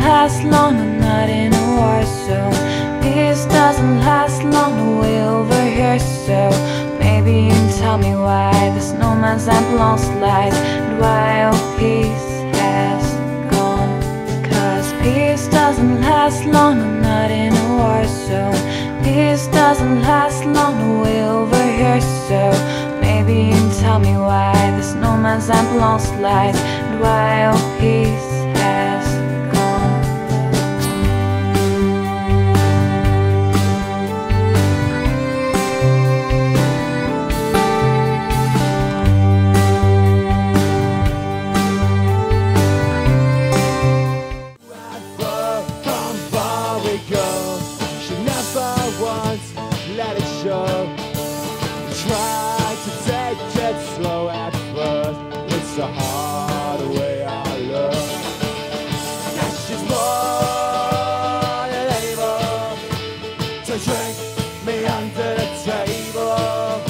Last long, I'm not in a war zone. Peace doesn't last long, no way over here. So maybe you can tell me why the snowman's ambulance slides and why all peace has gone. Cause peace doesn't last long, I'm not in a war zone. Peace doesn't last long, no way over here. So maybe you can tell me why the snowman's ambulance slides and why all peace has gone. Let it show. Try to take it slow at first. It's the hard way I learn. Now she's more than able to drink me under the table,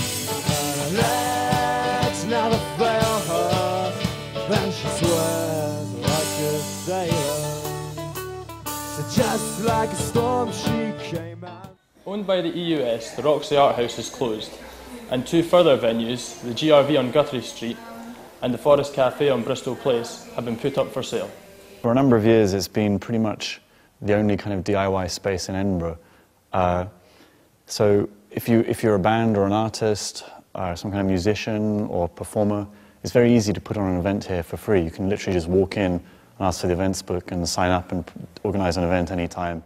and her legs never fail her, and she swears like a sailor. So just like a storm she came out. Owned by the EUS, the Roxley Art House is closed, and two further venues, the GRV on Guthrie Street and the Forest Cafe on Bristol Place, have been put up for sale. For a number of years it's been pretty much the only kind of DIY space in Edinburgh. So if you're a band or an artist, some kind of musician or performer, it's very easy to put on an event here for free. You can literally just walk in and ask for the events book and sign up and organise an event anytime.